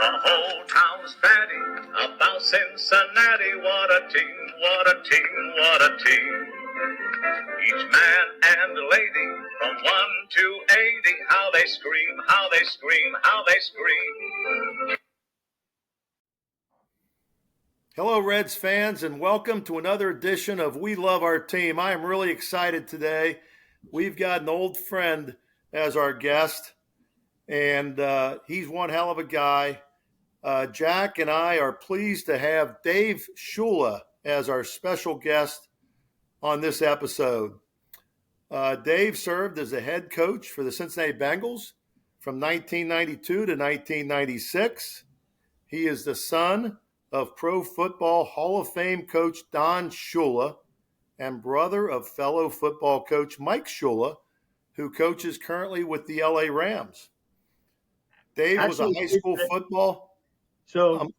The whole town's batting about Cincinnati. What a team, what a team, what a team. Each man and lady from 1 to 80, how they scream, how they scream, how they scream. Hello, Reds fans, and welcome to another edition of We Love Our Team. I am really excited today. We've got an old friend as our guest, and he's one hell of a guy. Jack and I are pleased to have Dave Shula as our special guest on this episode. Dave served as a head coach for the Cincinnati Bengals from 1992 to 1996. He is the son of Pro Football Hall of Fame coach Don Shula and brother of fellow football coach Mike Shula, who coaches currently with the LA Rams. Dave was a high school football. So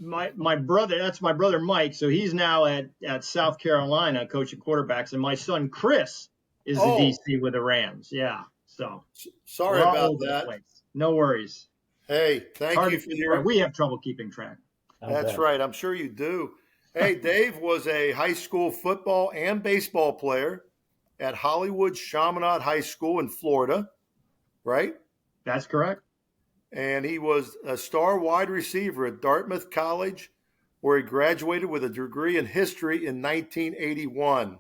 my brother, that's my brother Mike. So he's now at South Carolina coaching quarterbacks, and my son Chris is the DC with the Rams. Yeah. So sorry about that. No worries. Hey, thank you for your. We have trouble keeping track. That's right. I'm sure you do. Hey, Dave was a high school football and baseball player at Hollywood Chaminade High School in Florida, right? That's correct. And he was a star wide receiver at Dartmouth College, where he graduated with a degree in history in 1981.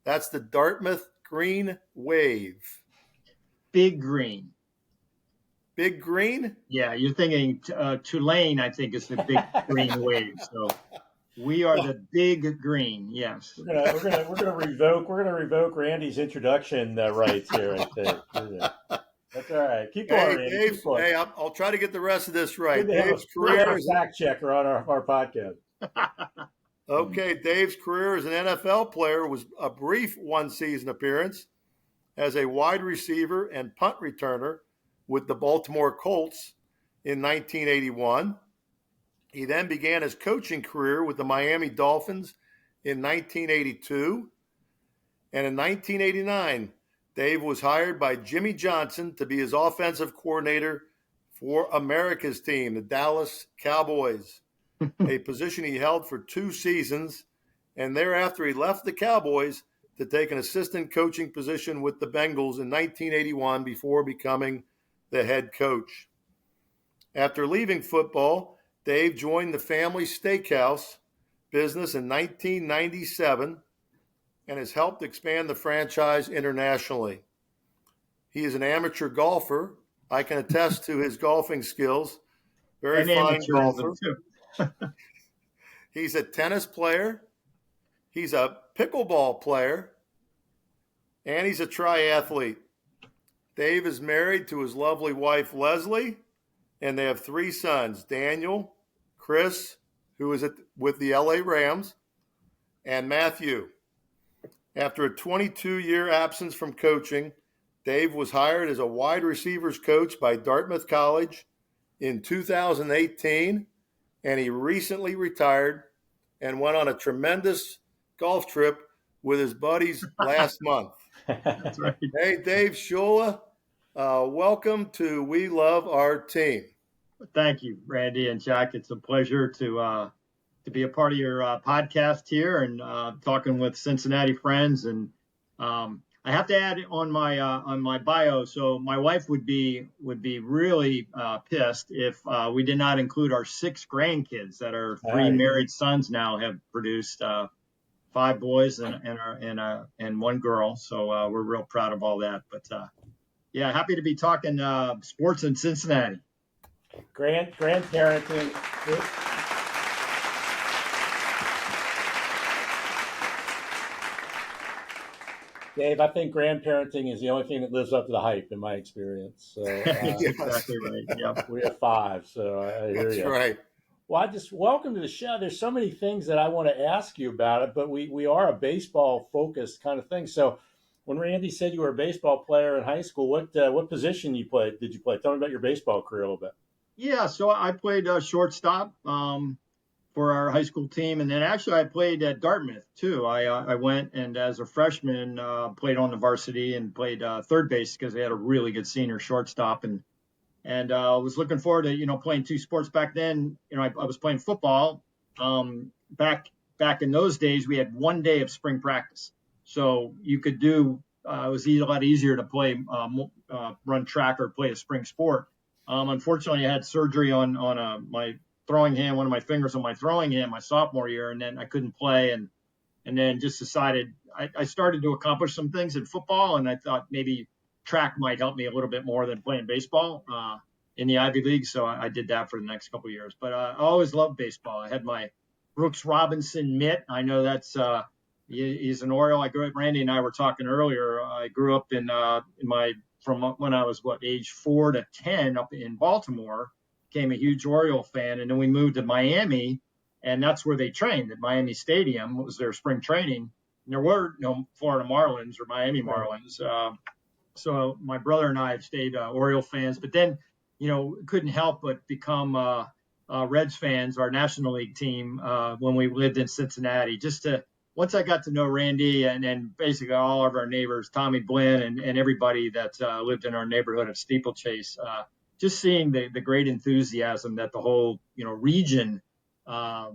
That's the Dartmouth Green Wave. Big Green. Big Green? Yeah, you're thinking Tulane, I think, is the Big Green Wave. So we are the Big Green. Yes. We're gonna revoke Randy's introduction rights here. I think. That's all right. Keep going, Randy. Dave, hey, I'll try to get the rest of this right. Dave's career as a fact checker on our podcast. Okay, Dave's career as an NFL player was a brief one-season appearance as a wide receiver and punt returner with the Baltimore Colts in 1981. He then began his coaching career with the Miami Dolphins in 1982. And in 1989, Dave was hired by Jimmy Johnson to be his offensive coordinator for America's team, the Dallas Cowboys, a position he held for 2 seasons. And thereafter, he left the Cowboys to take an assistant coaching position with the Bengals in 1981 before becoming the head coach. After leaving football, Dave joined the family steakhouse business in 1997 and has helped expand the franchise internationally. He is an amateur golfer. I can attest to his golfing skills. Very fine golfer. He's a tennis player. He's a pickleball player. And he's a triathlete. Dave is married to his lovely wife, Leslie, and they have 3 sons, Daniel, Chris, who is with the LA Rams, and Matthew. After a 22-year absence from coaching, Dave was hired as a wide receivers coach by Dartmouth College in 2018, and he recently retired and went on a tremendous golf trip with his buddies last month. That's right. Hey, Dave Shula, welcome to We Love Our Team. Thank you, Randy and Jack. It's a pleasure to be a part of your podcast here and talking with Cincinnati friends. And I have to add on my bio. So my wife would be really pissed if we did not include our 6 grandkids that our 3 married sons now have produced. 5 boys and 1 girl. So we're real proud of all that. But yeah, happy to be talking sports in Cincinnati. Grandparenting. Dave, I think grandparenting is the only thing that lives up to the hype in my experience. So exactly right. Yeah, we have 5, so I hear you. That's right. Well, welcome to the show. There's so many things that I want to ask you about it, but we are a baseball focused kind of thing. So when Randy said you were a baseball player in high school, what position did you play? Tell me about your baseball career a little bit. Yeah, so I played shortstop for our high school team, and then actually I played at Dartmouth too. I went and as a freshman played on the varsity and played third base because they had a really good senior shortstop, and and was looking forward to playing two sports back then. I was playing football. Back in those days, we had 1 day of spring practice, so you could do. It was a lot easier to play, run track or play a spring sport. Unfortunately, I had surgery on my throwing hand, one of my fingers on my throwing hand, my sophomore year, and then I couldn't play, and then just decided I started to accomplish some things in football, and I thought maybe track might help me a little bit more than playing baseball in the Ivy League. So I did that for the next couple of years. But I always loved baseball. I had my Brooks Robinson mitt. I know that's he's an Oriole. Randy and I were talking earlier. I grew up from when I was age 4 to 10 up in Baltimore. Became a huge Oriole fan, and then we moved to Miami, and that's where they trained at Miami Stadium. Was their spring training. And there were no Florida Marlins or Miami Marlins. So my brother and I have stayed Oriole fans, but then, couldn't help but become Reds fans, our National League team, when we lived in Cincinnati. Once I got to know Randy and basically all of our neighbors, Tommy Blinn and everybody that lived in our neighborhood of Steeplechase, just seeing the great enthusiasm that the whole region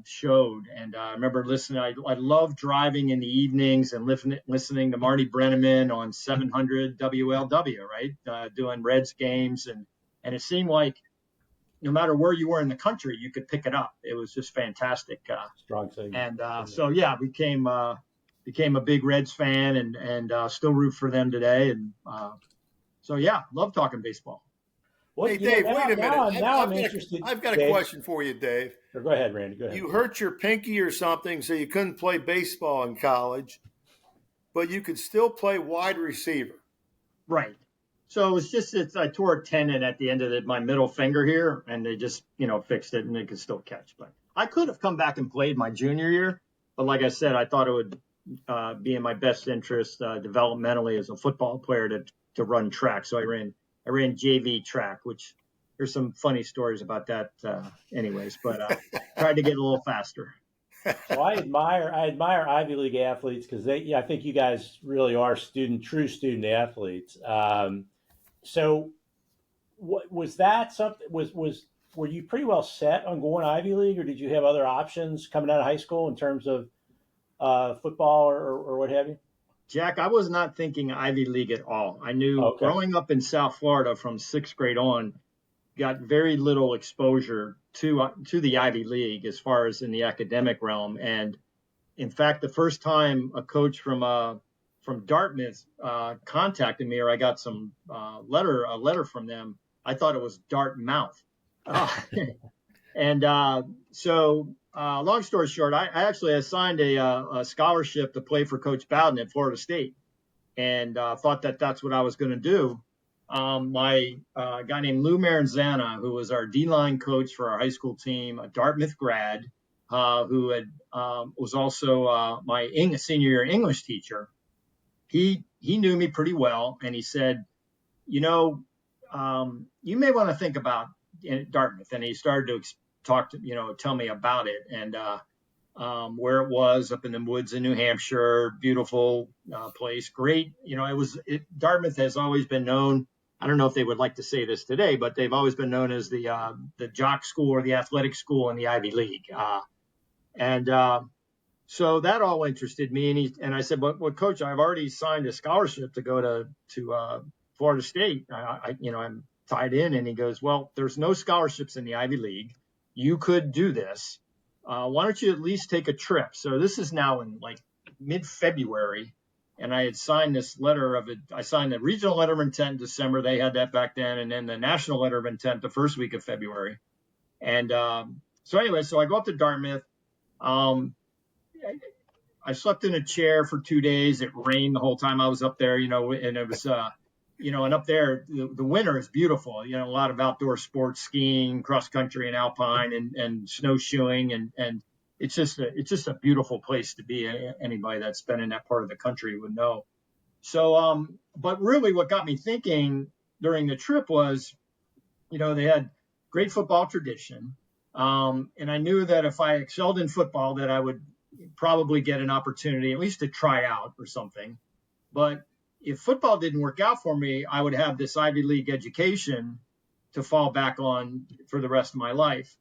showed. And I remember listening. I loved driving in the evenings and listening to Marty Brenneman on 700 WLW, right, doing Reds games, and it seemed like no matter where you were in the country, you could pick it up. It was just fantastic. Strong thing. And so yeah, became a big Reds fan, and still root for them today. And so yeah, love talking baseball. Well, hey, Dave, wait a minute. I'm interested. I've got a question for you, Dave. Go ahead, Randy. Go ahead. You hurt your pinky or something, so you couldn't play baseball in college, but you could still play wide receiver. Right. So it was just I tore a tendon at the end of my middle finger here, and they just fixed it, and it could still catch. But I could have come back and played my junior year, but like I said, I thought it would be in my best interest developmentally as a football player to run track. So I ran JV track, which there's some funny stories about that anyways, but tried to get a little faster. So I admire Ivy League athletes because I think you guys really are true student athletes. So what was that something were you pretty well set on going Ivy League, or did you have other options coming out of high school in terms of football or what have you? Jack, I was not thinking Ivy League at all. I knew growing up in South Florida from 6th grade on, got very little exposure to the Ivy League as far as in the academic realm. And in fact, the first time a coach from Dartmouth contacted me, or I got a letter from them, I thought it was Dartmouth. So long story short, I actually assigned a scholarship to play for Coach Bowden at Florida State, and thought that's what I was going to do. My guy named Lou Maranzana, who was our D-line coach for our high school team, a Dartmouth grad, who was also my senior year English teacher. He knew me pretty well, and he said, you may want to think about Dartmouth. And he started to tell me about it, and where it was up in the woods in New Hampshire, beautiful place, great. Dartmouth has always been known. I don't know if they would like to say this today, but they've always been known as the jock school or the athletic school in the Ivy League. So that all interested me. And I said, well, Coach, I've already signed a scholarship to go to Florida State. I'm tied in. And he goes, well, there's no scholarships in the Ivy League. You could do this. Why don't you at least take a trip? So this is now in like mid-February. And I had signed this letter of it. I signed the regional letter of intent in December. They had that back then. And then the national letter of intent the first week of February. And so I go up to Dartmouth. I slept in a chair for 2 days. It rained the whole time I was up there, and it was, and up there, the winter is beautiful. A lot of outdoor sports, skiing, cross country and alpine and snowshoeing. And it's just a beautiful place to be. Anybody that's been in that part of the country would know. So, but really what got me thinking during the trip was, they had great football tradition. And I knew that if I excelled in football, that I would probably get an opportunity at least to try out or something. But if football didn't work out for me, I would have this Ivy League education fall back on for the rest of my life.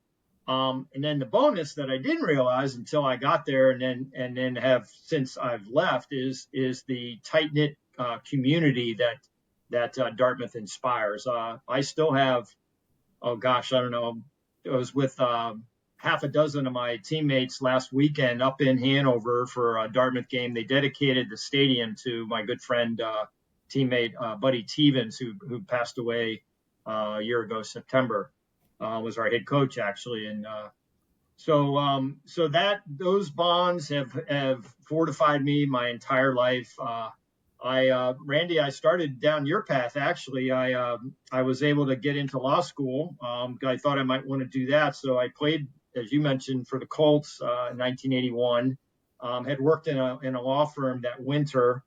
And then the bonus that I didn't realize until I got there, and then have since I've left, is the tight knit community that Dartmouth inspires. I still have, oh gosh, I don't know. I was with half a dozen of my teammates last weekend up in Hanover for a Dartmouth game. They dedicated the stadium to my good friend, teammate Buddy Tevens, who passed away a year ago, September. Was our head coach actually, and so that those bonds have fortified me my entire life. Randy, I started down your path actually. I was able to get into law school. I thought I might want to do that, so I played, as you mentioned, for the Colts in 1981. Had worked in a law firm that winter.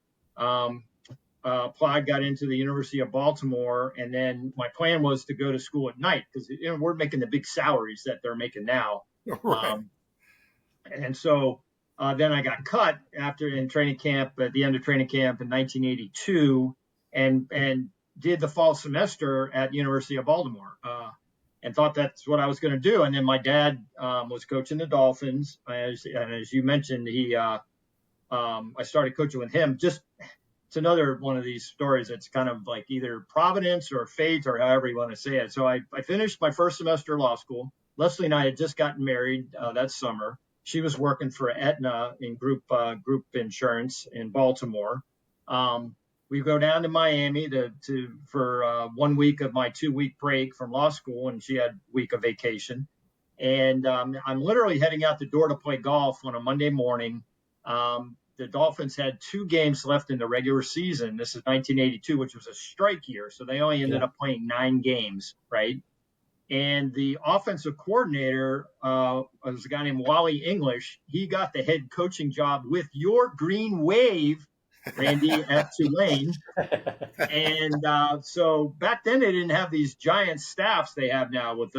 Applied, got into the University of Baltimore, and then my plan was to go to school at night because we're making the big salaries that they're making now. Right. And so then I got cut in training camp, at the end of training camp in 1982, and did the fall semester at University of Baltimore, and thought that's what I was going to do. And then my dad was coaching the Dolphins, and as you mentioned, I started coaching with him. It's another one of these stories that's kind of like either providence or fate or however you want to say it. So I finished my first semester of law school. Leslie and I had just gotten married that summer. She was working for Aetna in group insurance in Baltimore. We go down to Miami for 1 week of my 2-week break from law school, and she had a week of vacation. And I'm literally heading out the door to play golf on a Monday morning. The Dolphins had 2 games left in the regular season. This is 1982, which was a strike year. So they only ended up playing 9 games, right? And the offensive coordinator was a guy named Wally English. He got the head coaching job with your Green Wave, Randy, at Tulane. And so back then they didn't have these giant staffs they have now with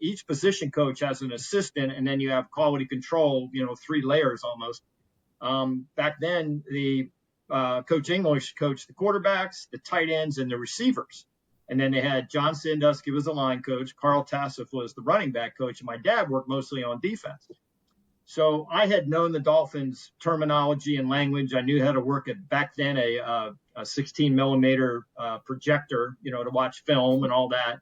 each position coach has an assistant, and then you have quality control, 3 layers almost. Back then, the Coach English coached the quarterbacks, the tight ends, and the receivers. And then they had John Sandusky was the line coach. Carl Tassif was the running back coach. And my dad worked mostly on defense. So I had known the Dolphins terminology and language. I knew how to work back then a 16 millimeter projector, to watch film and all that.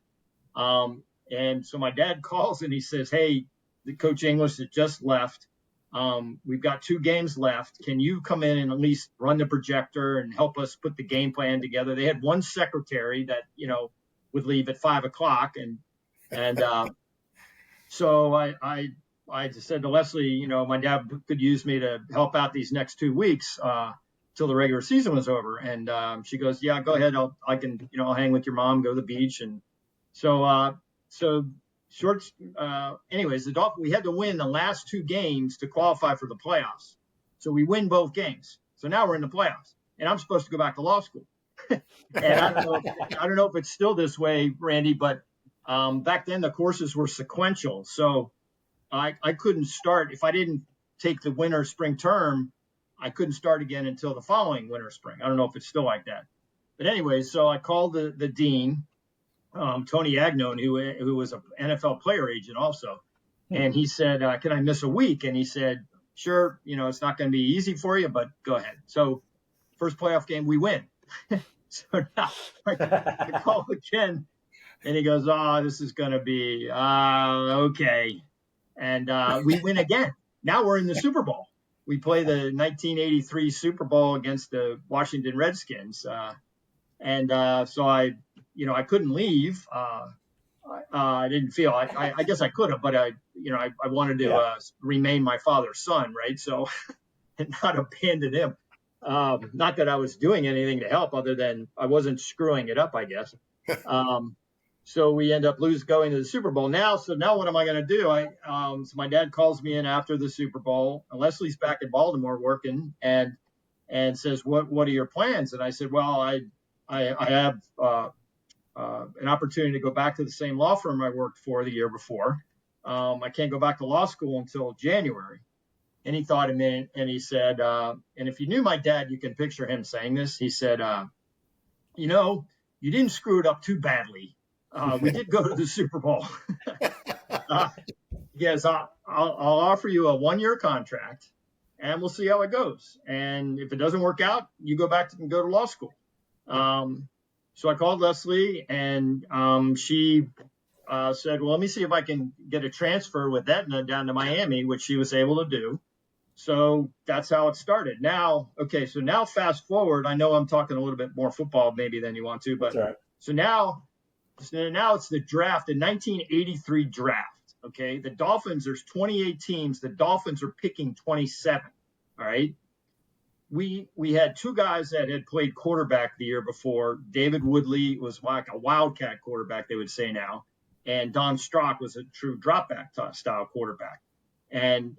And so my dad calls and he says, "Hey, the Coach English has just left. We've got 2 games left. Can you come in and at least run the projector and help us put the game plan together?" They had one secretary that, would leave at 5:00. And so I just said to Leslie, my dad could use me to help out these next 2 weeks till the regular season was over. And she goes, "Yeah, go ahead. I'll hang with your mom, go to the beach." And so anyways, we had to win the last 2 games to qualify for the playoffs. So we win both games. So now we're in the playoffs, and I'm supposed to go back to law school. And I don't know if it's still this way, Randy, but back then the courses were sequential. So I couldn't start if I didn't take the winter spring term. I couldn't start again until the following winter spring. I don't know if it's still like that. But anyway, so I called the dean, Tony Agnone, who was an NFL player agent also. And he said, "Can I miss a week?" And he said, "Sure, it's not going to be easy for you, but go ahead." So first playoff game, we win. So now I call again, and he goes, "This is going to be okay." And we win again. Now we're in the Super Bowl. We play the 1983 Super Bowl against the Washington Redskins. And so I couldn't leave. I didn't feel, I guess I could have, but I wanted to remain my father's son, right? So, and not abandon him. Not that I was doing anything to help other than I wasn't screwing it up, I guess. So we end up going to the Super Bowl. Now what am I going to do? So my dad calls me in after the Super Bowl. Leslie's back in Baltimore working and says, what are your plans? And I said, well, I have an opportunity to go back to the same law firm I worked for the year before. I can't go back to law school until January. And he thought a minute and he said, and if you knew my dad, you can picture him saying this. He said, you didn't screw it up too badly. We did go to the Super Bowl. Yes, I'll offer you a 1-year contract, and we'll see how it goes. And if it doesn't work out, you go back and go to law school. So I called Leslie, and she said, well, let me see if I can get a transfer with Aetna down to Miami, which she was able to do. So that's how it started. Now, okay, so now fast forward. I know I'm talking a little bit more football maybe than you want to, but Right. so now it's the draft, the 1983 draft. Okay, the Dolphins, there's 28 teams. The Dolphins are picking 27. All right. We had 2 guys that had played quarterback the year before. David Woodley was like a wildcat quarterback, they would say now. And Don Strock was a true dropback style quarterback. And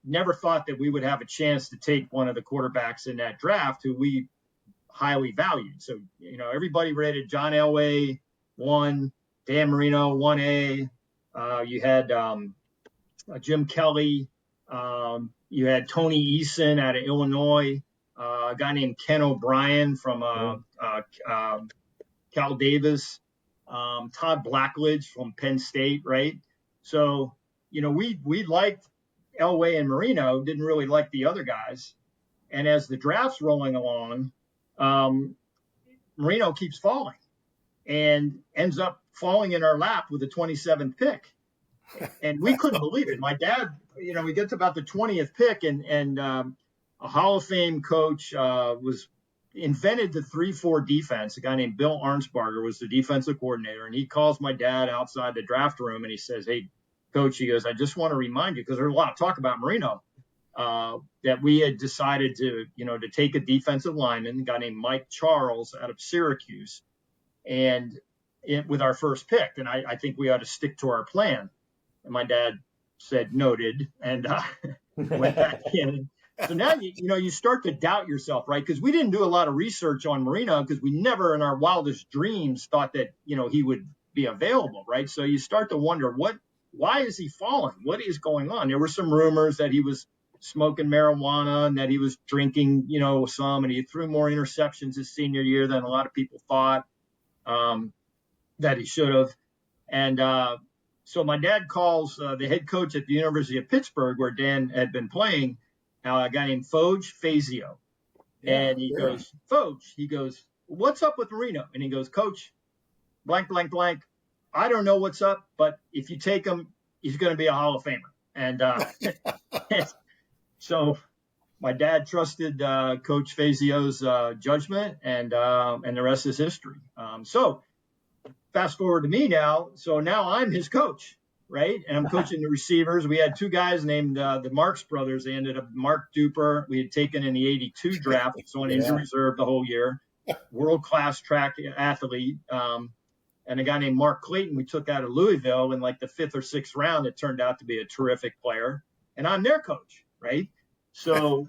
never thought that we would have a chance to take one of the quarterbacks in that draft who we highly valued. So, everybody rated John Elway 1, Dan Marino 1A. You had Jim Kelly. You had Tony Eason out of Illinois. A guy named Ken O'Brien from Cal Davis. Todd Blackledge from Penn State, right? So, we liked Elway and Marino, didn't really like the other guys. And as the draft's rolling along, Marino keeps falling and ends up falling in our lap with the 27th pick. And we couldn't believe it. My dad, we get to about the 20th pick, and a Hall of Fame coach was invented the 3-4 defense. A guy named Bill Arnsparger was the defensive coordinator, and he calls my dad outside the draft room, and he says, hey, Coach, he goes, I just want to remind you, because there's a lot of talk about Marino, that we had decided to take a defensive lineman, a guy named Mike Charles out of Syracuse, and with our first pick. And I think we ought to stick to our plan. And my dad said, noted, and went back in. So now, you start to doubt yourself, right? Because we didn't do a lot of research on Marino, because we never in our wildest dreams thought that, he would be available, right? So you start to wonder, why is he falling? What is going on? There were some rumors that he was smoking marijuana and that he was drinking, some, and he threw more interceptions his senior year than a lot of people thought that he should have. And so my dad calls the head coach at the University of Pittsburgh, where Dan had been playing, a guy named Foge Fazio. And he goes, Foge, he goes, what's up with Marino? And he goes, Coach, blank, blank, blank. I don't know what's up, but if you take him, he's going to be a Hall of Famer. And so my dad trusted Coach Fazio's judgment, and the rest is history. So fast forward to me now. So now I'm his coach, right? And I'm coaching the receivers. We had 2 guys named the Marks brothers. They ended up Mark Duper. We had taken in the 82 draft, so on injury reserve the whole year. World-class track athlete. And a guy named Mark Clayton we took out of Louisville in like the 5th or 6th round. It turned out to be a terrific player. And I'm their coach, right? So,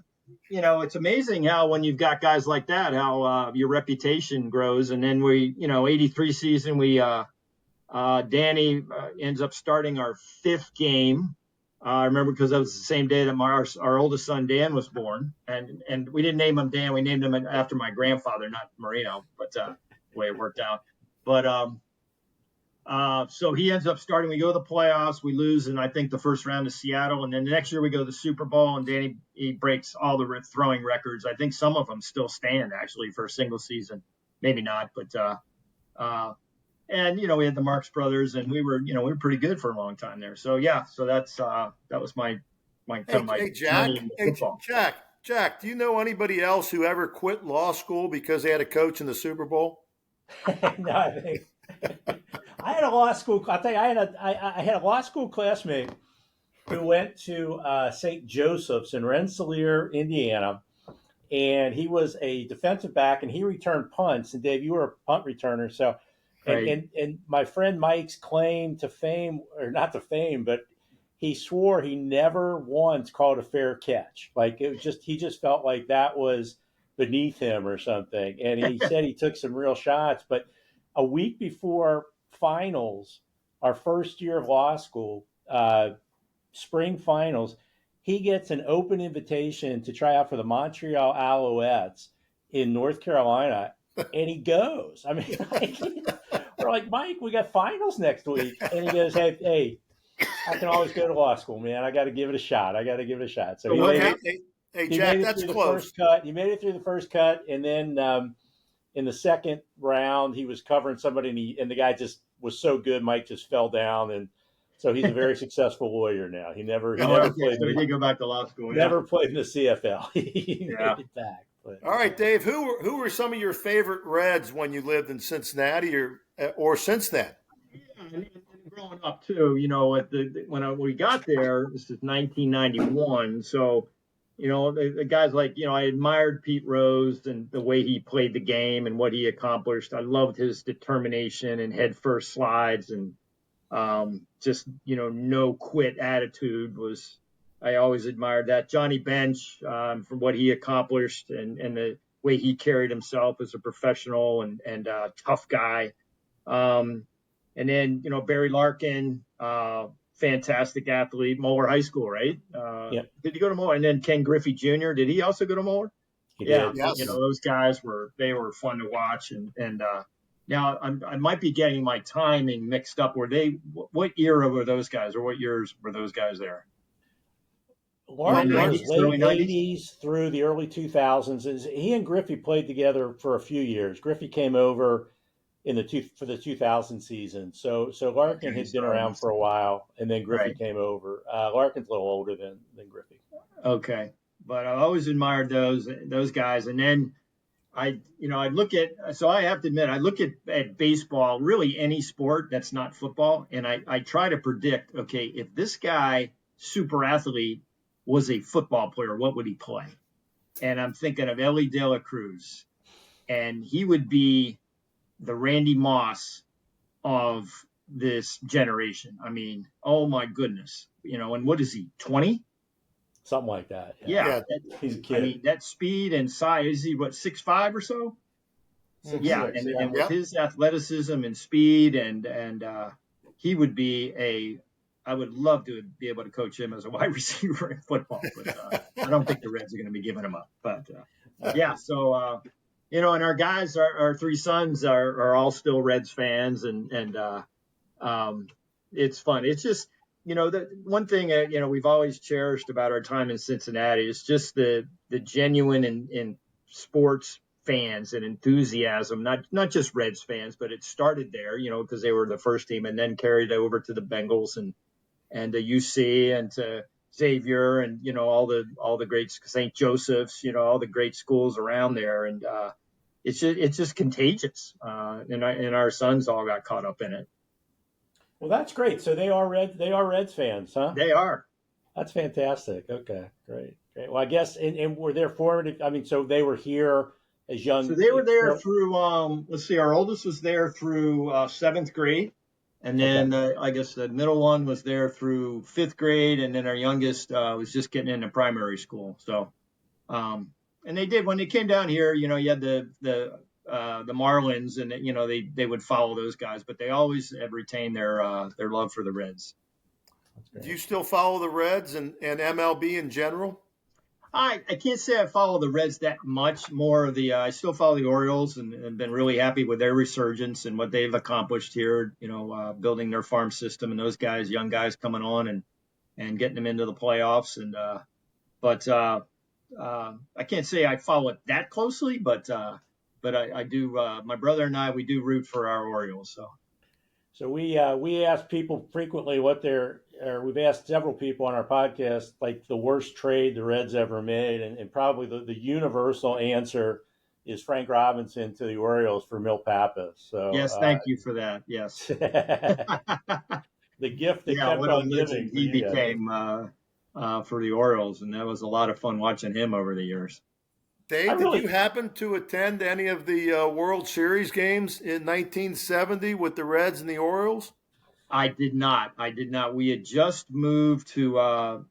it's amazing how when you've got guys like that, how your reputation grows. And then 83 season, Danny ends up starting our 5th game. I remember because that was the same day that our oldest son, Dan, was born. And we didn't name him Dan. We named him after my grandfather, not Marino, but the way it worked out. But so he ends up starting. We go to the playoffs. We lose in, I think, the first round to Seattle. And then the next year we go to the Super Bowl, and Danny, he breaks all the throwing records. I think some of them still stand, actually, for a single season. Maybe not, but and we had the Marx brothers, and we were pretty good for a long time there. So so that was my Jack, do you know anybody else who ever quit law school because they had a coach in the Super Bowl? No, I think I had a law school. I'll tell you, I had a law school classmate who went to St. Joseph's in Rensselaer, Indiana, and he was a defensive back, and he returned punts. And Dave, you were a punt returner, so. Right. And my friend Mike's claim to fame, or not to fame, but he swore he never once called a fair catch. Like he just felt like that was beneath him or something. And he said he took some real shots. But a week before finals, our first year of law school, spring finals, he gets an open invitation to try out for the Montreal Alouettes in North Carolina. And he goes. I mean, They're like, Mike, we got finals next week. And he goes, hey, I can always go to law school, man. I got to give it a shot. So So he what made happened? it. Hey, He Jack, made it that's through the close. first cut. He made it through the first cut, and then in the second round, he was covering somebody, and the guy just was so good, Mike just fell down, and so he's a very successful lawyer now. He never Okay, played. so he did go back to law school. Never played in the CFL. He Yeah. made it back. But, All right, Dave. Who were some of your favorite Reds when you lived in Cincinnati or since then? Yeah, and growing up too, when we got there, this is 1991. So, the guys like, I admired Pete Rose and the way he played the game and what he accomplished. I loved his determination and head first slides and just, no quit attitude I always admired that. Johnny Bench, from what he accomplished and the way he carried himself as a professional and tough guy. And then, Barry Larkin, fantastic athlete, Moeller High School, right? Yep. Did he go to Moeller? And then Ken Griffey Jr., did he also go to Moeller? he Yeah. did. Yes. Those guys were fun to watch. And now I might be getting my timing mixed up. What era were those guys, or what years were those guys there? Larkin Late was 90s, late early 90s? 80s through the early 2000s. He and Griffey played together for a few years. Griffey came over for the 2000 season. So Larkin Okay, had so been around for a while, and then Griffey Right. came over. Larkin's a little older than Griffey. Okay, but I always admired those guys. And then I have to admit, I look at baseball, really any sport that's not football, and I try to predict, okay, if this guy, super athlete, was a football player, what would he play? And I'm thinking of Ellie De La Cruz, and he would be the Randy Moss of this generation. I mean, oh my goodness, and what is he, 20? Something like that. Yeah. He's a kid. I mean, that speed and size, is he 6'5" or so? Yeah, and with his athleticism and speed and he would be I would love to be able to coach him as a wide receiver in football, but I don't think the Reds are going to be giving him up. But yeah, so and our guys, our three sons are all still Reds fans, and it's fun. It's just the one thing we've always cherished about our time in Cincinnati is just the genuine and sports fans and enthusiasm, not just Reds fans, but it started there, because they were the first team and then carried over to the Bengals and to UC and to Xavier and, all the great St. Joseph's, all the great schools around there. And it's just contagious. And our sons all got caught up in it. Well, that's great. So they are Reds fans, huh? They are. That's fantastic. Okay, great. Well, I guess, and were there formative, so they were here as young. So they were there through, let's see, our oldest was there through seventh grade. And then I guess the middle one was there through fifth grade. And then our youngest was just getting into primary school. So, and they did, when they came down here, you had the Marlins and, they would follow those guys, but they always have retained their love for the Reds. Do you still follow the Reds and MLB in general? I can't say I follow the Reds that much. More of I still follow the Orioles and been really happy with their resurgence and what they've accomplished here. Building their farm system and those guys, young guys coming on and getting them into the playoffs. And but I can't say I follow it that closely, but I do. My brother and I, we do root for our Orioles. So we ask people frequently we've asked several people on our podcast, like the worst trade the Reds ever made. And probably the universal answer is Frank Robinson to the Orioles for Mil Pappas. So yes, thank you for that. Yes. The gift that kept on giving. He became for the Orioles, and that was a lot of fun watching him over the years. Dave, did you happen to attend any of the World Series games in 1970 with the Reds and the Orioles? I did not. We had just moved to,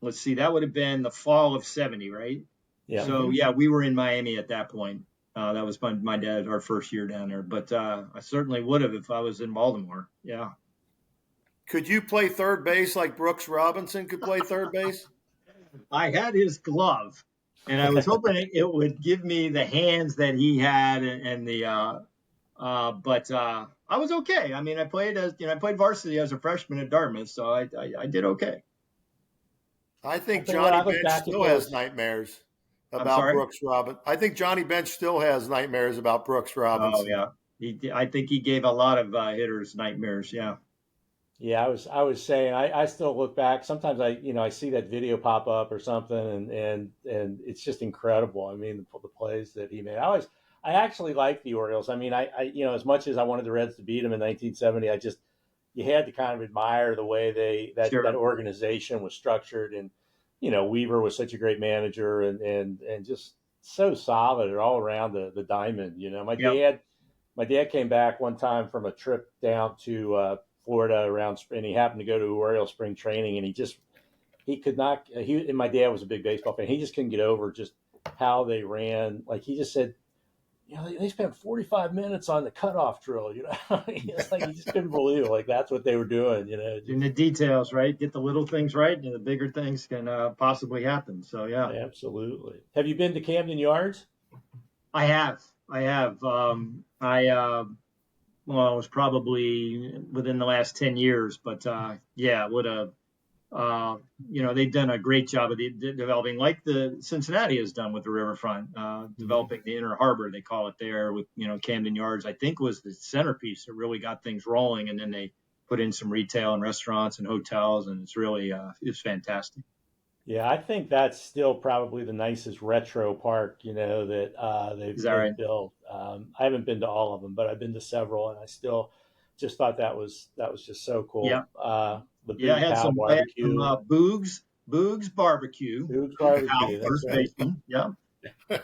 let's see, that would have been the fall of 70, right? Yeah. So, yeah, we were in Miami at that point. That was my dad, our first year down there. But I certainly would have if I was in Baltimore. Yeah. Could you play third base like Brooks Robinson could play third base? I had his glove. And I was hoping it would give me the hands that he had, but I was okay. I mean, I played varsity as a freshman at Dartmouth, so I did okay. I think tell you what, Johnny I look Bench back at still has those. nightmares I'm about sorry. Brooks Robinson. I think Johnny Bench still has nightmares about Brooks Oh Robinson. yeah, I think he gave a lot of hitters nightmares. Yeah. Yeah, I was saying I still look back. Sometimes I see that video pop up or something, and it's just incredible. I mean, the plays that he made. I actually like the Orioles. I mean, as much as I wanted the Reds to beat them in 1970, you had to kind of admire the way that Sure. organization was structured, and Weaver was such a great manager, and just so solid all around the diamond. My Yep. dad came back one time from a trip down to Florida around spring. He happened to go to Oriole spring training, and he could not. He and my dad was a big baseball fan. He just couldn't get over just how they ran. Like he just said, they spent 45 minutes on the cutoff drill. It's like he just couldn't believe it. Like that's what they were doing. In Just the details, right? Get the little things right, and the bigger things can possibly happen. So yeah, absolutely. Have you been to Camden Yards? I have. I have. Well, it was probably within the last 10 years, but yeah, what a they've done a great job of developing, like the Cincinnati has done with the riverfront, developing the inner harbor, they call it there, with Camden Yards. I think was the centerpiece that really got things rolling, and then they put in some retail and restaurants and hotels, and it's really it's fantastic. Yeah, I think that's still probably the nicest retro park, that Is that right? they've built. I haven't been to all of them, but I've been to several, and I still just thought that was just so Yeah, cool. The yeah. Boot Cow I had some barbecue, Boogs barbecue. Boog's Boot Cow, barbecue. That's first right, baseman. Yeah. So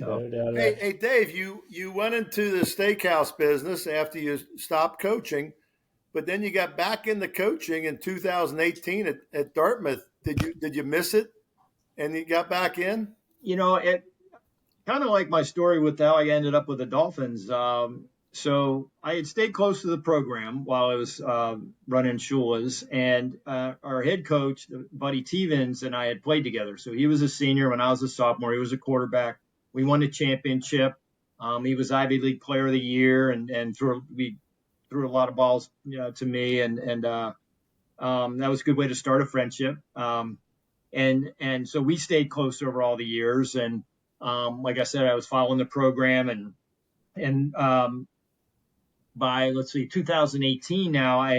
no doubt about Hey, it. hey, Dave, you went into the steakhouse business after you stopped coaching, but then you got back into coaching in 2018 at Dartmouth. Did you miss it? And you got back in? it kind of like my story with how I ended up with the Dolphins. So I had stayed close to the program while I was running Shula's, and our head coach, Buddy Tevens, and I had played together. So he was a senior when I was a sophomore. He was a quarterback. We won a championship. He was Ivy League Player of the Year, and we threw a lot of balls, to me, and that was a good way to start a friendship. And so we stayed close over all the years, and like I said, I was following the program, and by, let's see, 2018 now, I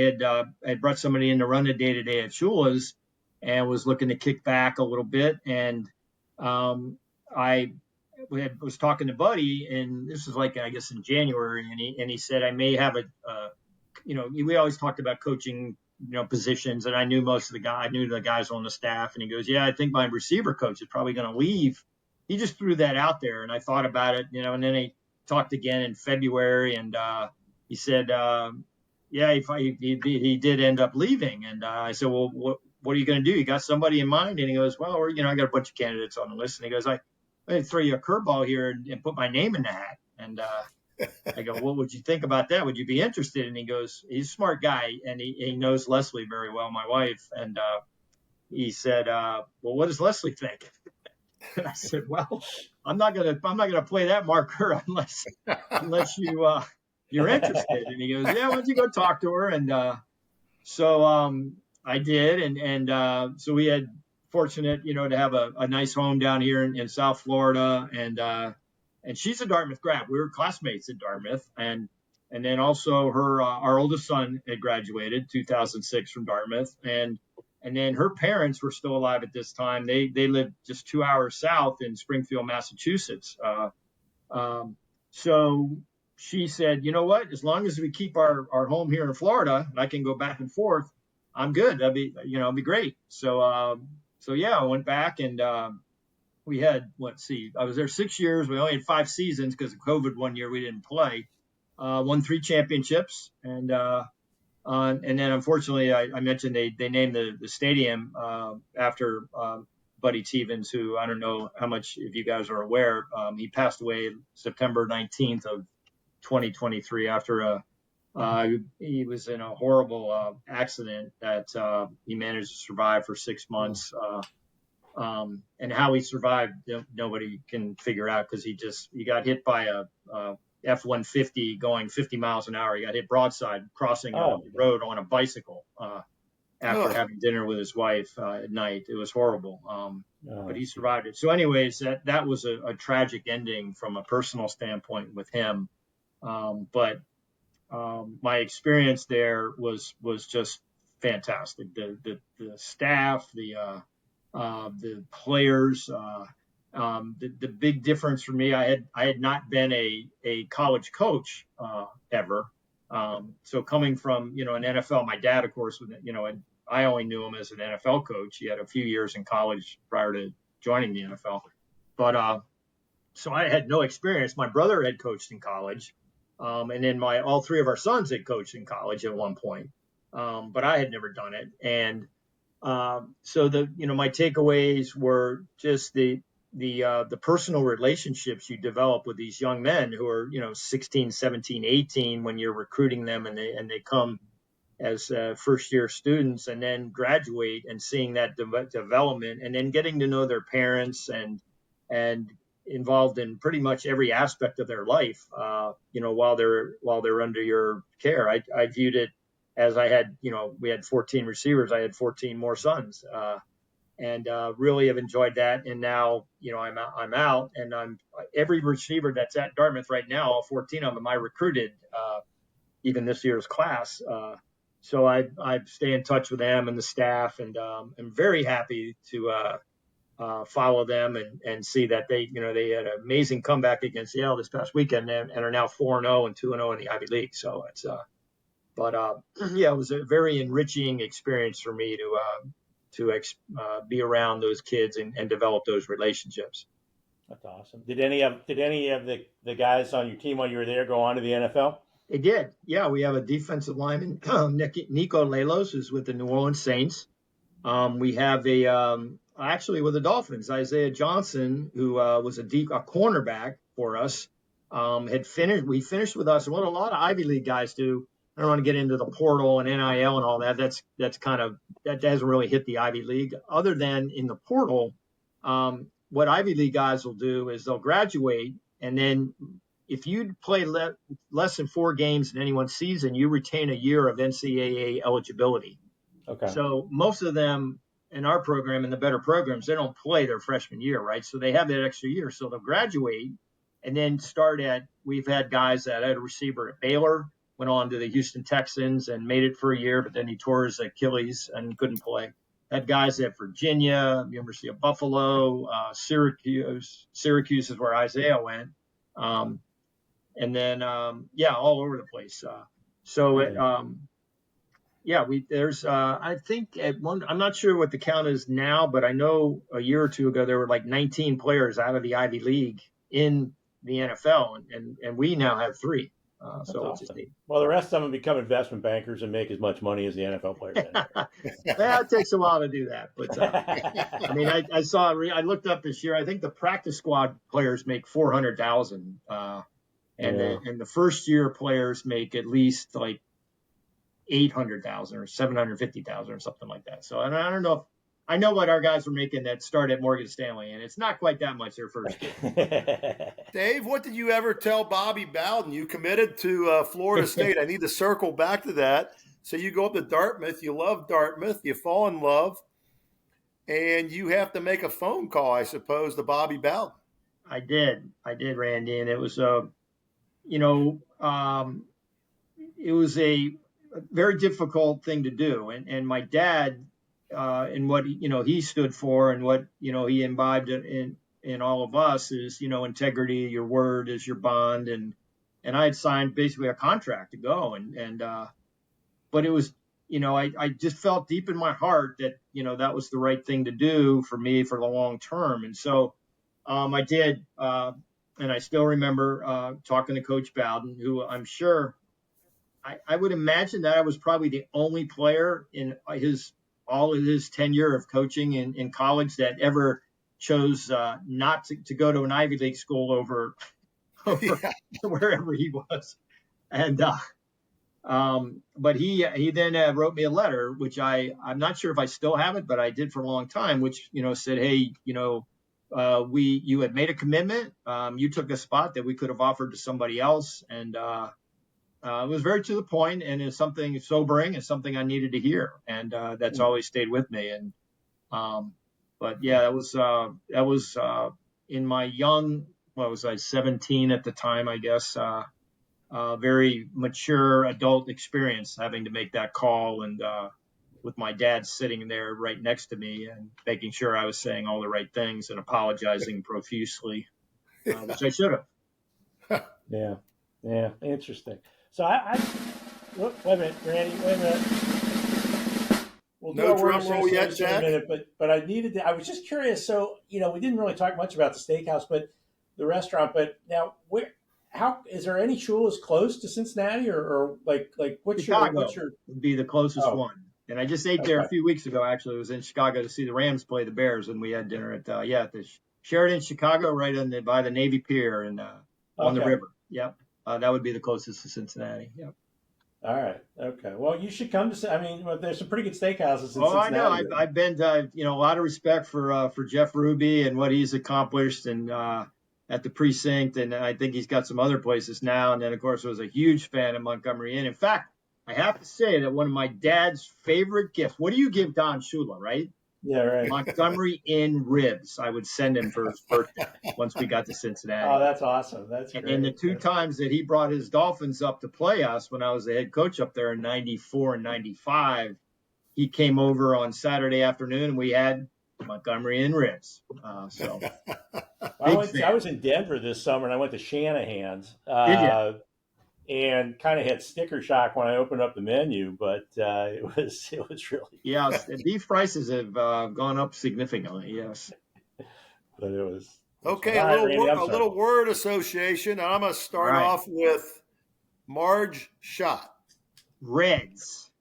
had brought somebody in to run the day to day at Shula's, and was looking to kick back a little bit, and I was talking to Buddy, and this was like, I guess, in January, and he said I may have we always talked about coaching, positions, and I knew I knew the guys on the staff, and he goes, yeah, I think my receiver coach is probably going to leave. He just threw that out there, and I thought about it, and then he talked again in February, and he said, yeah, he did end up leaving, and I said, well, what are you going to do? You got somebody in mind? And he goes, well, I got a bunch of candidates on the list, and he goes, I'm going to throw you a curveball here and put my name in the hat, and I go, what would you think about that? Would you be interested? And he goes, he's a smart guy, and he knows Leslie very well, my wife. And he said, well, what does Leslie think? And I said, well, I'm not gonna play that marker unless you're interested. And he goes, yeah, why don't you go talk to her? And so I did, and so we had fortunate, to have a nice home down here in South Florida, and she's a Dartmouth grad. We were classmates at Dartmouth, and then also our oldest son had graduated 2006 from Dartmouth, and then her parents were still alive at this time. They lived just 2 hours south in Springfield, Massachusetts. So she said, you know what? As long as we keep our home here in Florida, and I can go back and forth, I'm good. It'd be great. So yeah, I went back, and we had, let's see, I was there 6 years. We only had 5 seasons because of COVID. One year we didn't play. Won 3 championships, and then unfortunately, I mentioned they named the stadium after Buddy Tevens, who, I don't know how much if you guys are aware. He passed away September 19th of 2023 after he was in a horrible accident that he managed to survive for 6 months. And how he survived, nobody can figure out, because he got hit by F-150 going 50 miles an hour. He got hit broadside crossing a Oh, road on a bicycle after Oh, having dinner with his wife at night. It was horrible. But he survived it. So anyways, that was a tragic ending from a personal standpoint with him. But my experience there was just fantastic. The staff, the players, the big difference for me, I had not been a college coach ever. So coming from an NFL, my dad, of course, I only knew him as an NFL coach. He had a few years in college prior to joining the NFL, but so I had no experience. My brother had coached in college, and then all three of our sons had coached in college at one point, but I had never done it. And so my takeaways were just the personal relationships you develop with these young men who are 16, 17, 18 when you're recruiting them, and they come as first year students and then graduate, and seeing that development, and then getting to know their parents and involved in pretty much every aspect of their life, while they're under your care. I viewed it as I had, we had 14 receivers. I had 14 more sons, and really have enjoyed that. And now, I'm out, and I'm every receiver that's at Dartmouth right now, all 14 of them I recruited, even this year's class. So I stay in touch with them and the staff, and I'm very happy to follow them and see that they had an amazing comeback against Yale this past weekend, and are now 4-0 and 2-0 in the Ivy League. So it's yeah, it was a very enriching experience for me to be around those kids and develop those relationships. that's awesome. Did any of the guys on your team while you were there go on to the NFL? They did. Yeah, we have a defensive lineman, Nico Lelos, who's with the New Orleans Saints. We have actually with the Dolphins, Isaiah Johnson, who was a cornerback for us, We finished with us. And what a lot of Ivy League guys do, I don't want to get into the portal and NIL and all that. That doesn't really hit the Ivy League. Other than in the portal, what Ivy League guys will do is they'll graduate, and then if you play less than 4 games in any one season, you retain a year of NCAA eligibility. Okay. So most of them in our program, in the better programs, they don't play their freshman year, right? So they have that extra year. So they'll graduate and then we've had guys that had a receiver at Baylor, went on to the Houston Texans and made it for a year, but then he tore his Achilles and couldn't play. Had guys at Virginia, University of Buffalo, Syracuse is where Isaiah went. And then, all over the place. I think I'm not sure what the count is now, but I know a year or two ago, there were like 19 players out of the Ivy League in the NFL, and we now have 3. So awesome. it's just Well, the rest of them become investment bankers and make as much money as the NFL players. Well, it takes a while to do that, but I mean, I looked up this year. I think the practice squad players make $400,000, and the first year players make at least like $800,000 or $750,000 or something like that. So I don't know. I know what our guys were making that start at Morgan Stanley, and it's not quite that much their first year. Dave, what did you ever tell Bobby Bowden? You committed to Florida State. I need to circle back to that. So you go up to Dartmouth. You love Dartmouth. You fall in love, and you have to make a phone call, I suppose, to Bobby Bowden. I did, Randy, and it was it was a very difficult thing to do, and my dad. And what he stood for, and what he imbibed in all of us is integrity. Your word is your bond, and I had signed basically a contract to go, but it was I just felt deep in my heart that that was the right thing to do for me for the long term, and so I did, and I still remember talking to Coach Bowden, who I'm sure I would imagine that I was probably the only player in all of his tenure of coaching in college that ever chose not to go to an Ivy League school over wherever he was. And but he then wrote me a letter, which I'm not sure if I still have it, but I did for a long time, which said, hey, you had made a commitment. You took a spot that we could have offered to somebody else, and it was very to the point, and it's something sobering. It's something I needed to hear, and that's always stayed with me. And but yeah, that was in my young. What was I, 17 at the time? I guess. Very mature adult experience having to make that call, and with my dad sitting there right next to me and making sure I was saying all the right things and apologizing profusely, which I should have. Yeah. Yeah. Interesting. So wait a minute, Randy, wait a minute. We'll do No our word drum roll yet, association in a Jack? minute, but I needed to, I was just curious. So, we didn't really talk much about the steakhouse, but the restaurant, but now how is there any Shula's close to Cincinnati or like what's Chicago your would be the closest one. And I just ate there a few weeks ago. Actually, I was in Chicago to see the Rams play the Bears, and we had dinner at the Sheraton Chicago, right by the Navy Pier and on the river. Yep, that would be the closest to Cincinnati. Yep. All right. Okay. Well, you should come to. I mean, there's some pretty good steakhouses in Cincinnati. Oh, I know. I've been to, a lot of respect for Jeff Ruby and what he's accomplished, and at the precinct, and I think he's got some other places now. And then, of course, I was a huge fan of Montgomery Inn. In fact, I have to say that one of my dad's favorite gifts. What do you give Don Shula, right? Yeah, right. Montgomery Inn ribs. I would send him for his birthday once we got to Cincinnati. Oh, that's awesome. That's great. And the two times that he brought his Dolphins up to play us when I was the head coach up there in 94 and 95, he came over on Saturday afternoon and we had Montgomery Inn ribs. I was in Denver this summer and I went to Shanahan's. Did you? And kind of had sticker shock when I opened up the menu, but it was really beef prices have gone up significantly. Yes, but it was okay. A little word association. I'm going to start off with Marge Schott. Reds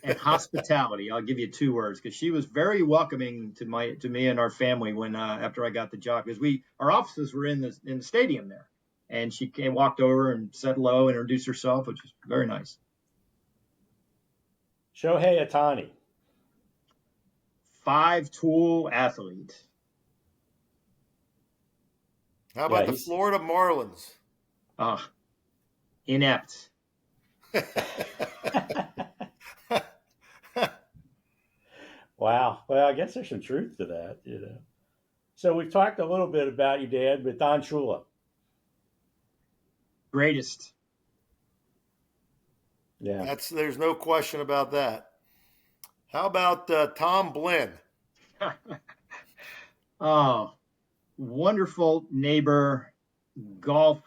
and hospitality. I'll give you 2 words because she was very welcoming to me and our family when after I got the job, because our offices were in the stadium there. And she walked over and said hello, introduced herself, which was very nice. Shohei Ohtani. 5-tool athlete. How about the Florida Marlins? Inept. Wow. Well, I guess there's some truth to that, So we've talked a little bit about your dad, but Don Shula. Greatest. Yeah. There's no question about that. How about Tom Blinn? Oh, wonderful neighbor, golf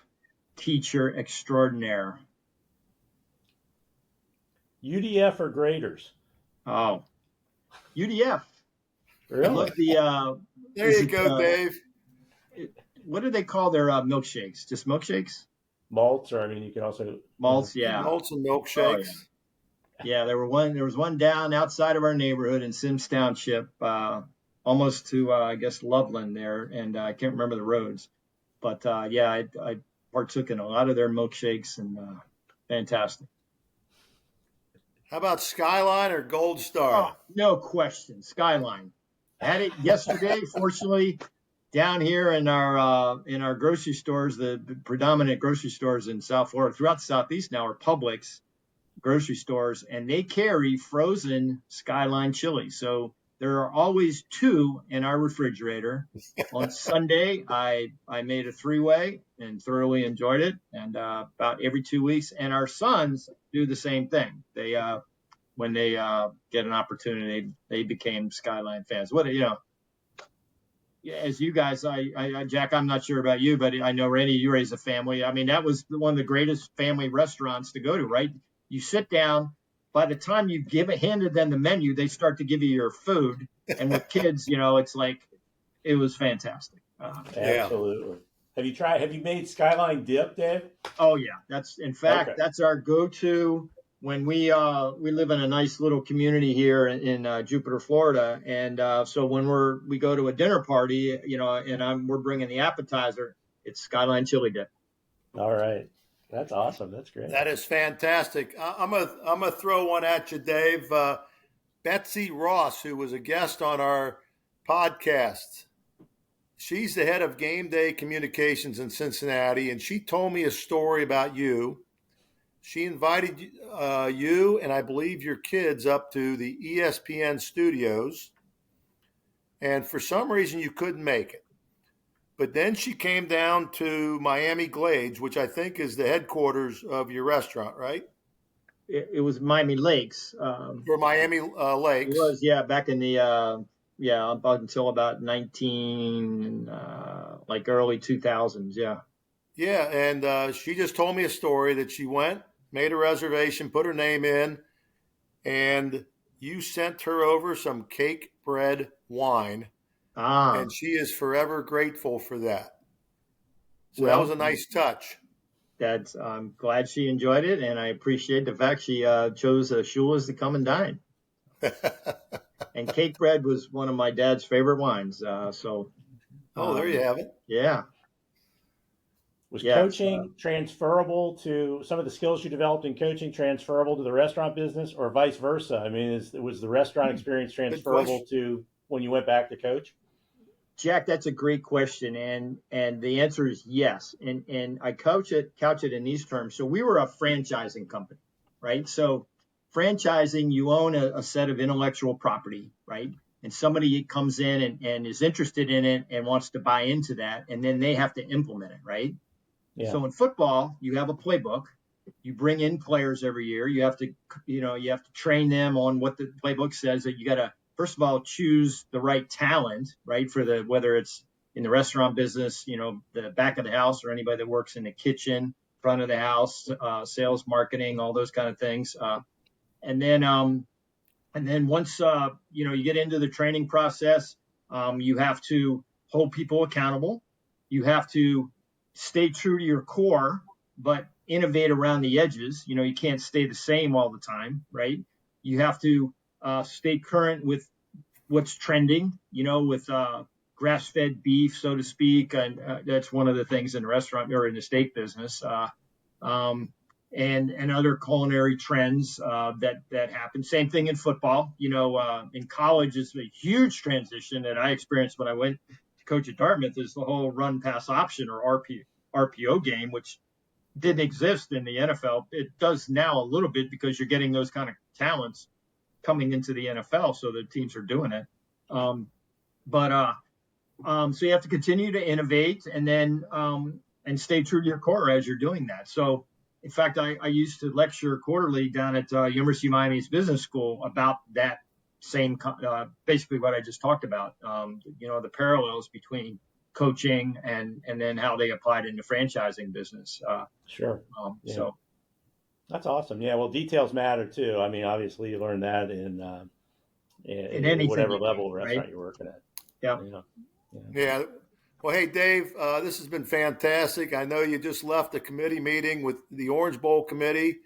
teacher extraordinaire. UDF or Graders? Oh, UDF. Really? There you go, Dave. What do they call their milkshakes? Just milkshakes? Malts, or you can also malts, yeah. Malts and milkshakes. Oh, yeah. There was one down outside of our neighborhood in Sims Township, almost to I guess Loveland there, and I can't remember the roads, but I partook in a lot of their milkshakes, and fantastic. How about Skyline or Gold Star? Oh, no question, Skyline. Had it yesterday, fortunately. Down here in our grocery stores, the predominant grocery stores in South Florida, throughout the Southeast now, are Publix grocery stores, and they carry frozen Skyline chili. So there are always 2 in our refrigerator. On Sunday, I made a 3-way and thoroughly enjoyed it, and about every 2 weeks. And our sons do the same thing. They when they get an opportunity, they became Skyline fans. As you guys, Jack, I'm not sure about you, but I know, Randy, you raised a family. I mean, that was one of the greatest family restaurants to go to, right? You sit down. By the time you handed them the menu, they start to give you your food. And with kids, it's like, it was fantastic. Absolutely. Have you made Skyline dip, Dave? Oh, yeah. That's our go-to. When we live in a nice little community here in Jupiter, Florida, and so when we go to a dinner party, and we're bringing the appetizer, it's Skyline chili dip. All right, that's awesome. That's great. That is fantastic. I'm gonna throw one at you, Dave. Betsy Ross, who was a guest on our podcast, she's the head of game day communications in Cincinnati, and she told me a story about you. She invited you and I believe your kids up to the ESPN studios, and for some reason you couldn't make it. But then she came down to Miami Glades, which I think is the headquarters of your restaurant, right? It was Miami Lakes. Or Miami It Lakes. was, yeah, back in the up until about 19 like early 2000s. Yeah. Yeah, and she just told me a story that she went, made a reservation, put her name in, and you sent her over some cake bread wine, Ah, and she is forever grateful for that. So that was well, a nice touch. I'm glad she enjoyed it, and I appreciate the fact she chose Shula's to come and dine. And cake bread was one of my dad's favorite wines. Oh, there you have it. Yeah. Was Yes. coaching transferable to some of the skills you developed in coaching transferable to the restaurant business, or vice versa? I mean, was the restaurant experience transferable to when you went back to coach? Jack, that's a great question, and the answer is yes. And I couch it in these terms. So we were a franchising company, right? So franchising, you own a set of intellectual property, right? And somebody comes in and is interested in it and wants to buy into that, and then they have to implement it, right? Yeah. So in football, you have a playbook. You bring in players every year. You have to train them on what the playbook says. That you got to, first of all, choose the right talent, right? Whether it's in the restaurant business, the back of the house, or anybody that works in the kitchen, front of the house, sales, marketing, all those kind of things. And then once you get into the training process, you have to hold people accountable. You have to stay true to your core, but innovate around the edges. You can't stay the same all the time, right? You have to stay current with what's trending, with grass-fed beef, so to speak. And that's one of the things in the restaurant or in the steak business. And other culinary trends that happen. Same thing in football. In college, it's a huge transition that I experienced when I went to coach at Dartmouth. Is the whole run pass option or RPO game, which didn't exist in the NFL. It does now a little bit because you're getting those kind of talents coming into the NFL, so the teams are doing it. So you have to continue to innovate and then and stay true to your core as you're doing that. So, in fact, I used to lecture quarterly down at University of Miami's Business School about that same, basically what I just talked about. The parallels between coaching and then how they applied in the franchising business. Sure. Yeah. So that's awesome. Yeah. Well, details matter too. I mean, obviously, you learn that in whatever level of restaurant you're working at. Yeah. Yeah. Well, hey, Dave, this has been fantastic. I know you just left a committee meeting with the Orange Bowl committee,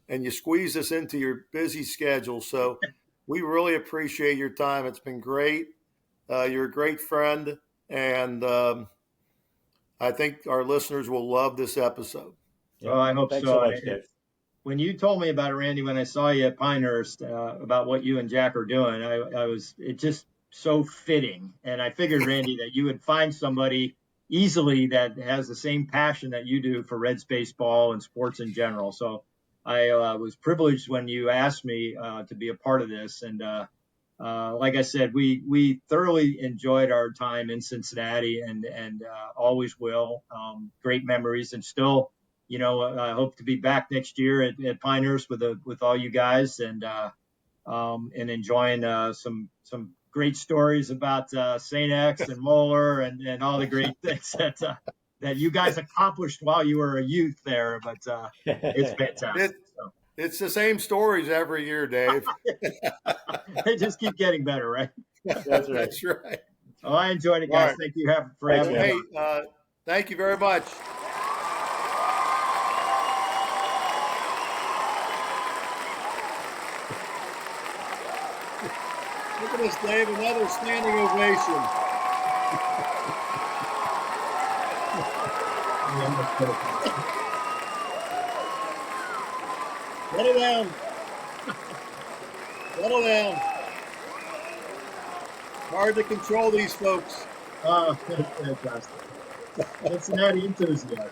and you squeezed us into your busy schedule. So we really appreciate your time. It's been great. You're a great friend, and I think our listeners will love this episode. Yeah. Well, I hope Thanks so. So much, Dave. When you told me about it, Randy, when I saw you at Pinehurst, about what you and Jack are doing, it just so fitting. And I figured, Randy, that you would find somebody easily that has the same passion that you do for Reds baseball and sports in general. So I was privileged when you asked me to be a part of this. And like I said, we thoroughly enjoyed our time in Cincinnati and always will. Great memories, and still, I hope to be back next year at Pinehurst with all you guys and enjoying some great stories about St. X and Moeller and all the great things that you guys accomplished while you were a youth there. But it's fantastic. It's the same stories every year, Dave. They just keep getting better, right? That's right. That's right. Oh, I enjoyed it, guys. Right. Thank you for having me. Hey, thank you very much. Look at this, Dave. Another standing ovation. Settle down. Settle down. Hard to control these folks. Oh, that's fantastic. Cincinnati enthusiast. The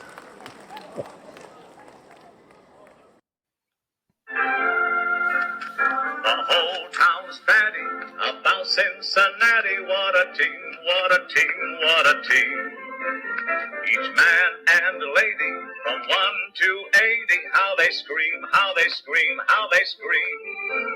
whole town's batting about Cincinnati. What a team, what a team, what a team. Each man and lady from 1 to 80, how they scream, how they scream, how they scream.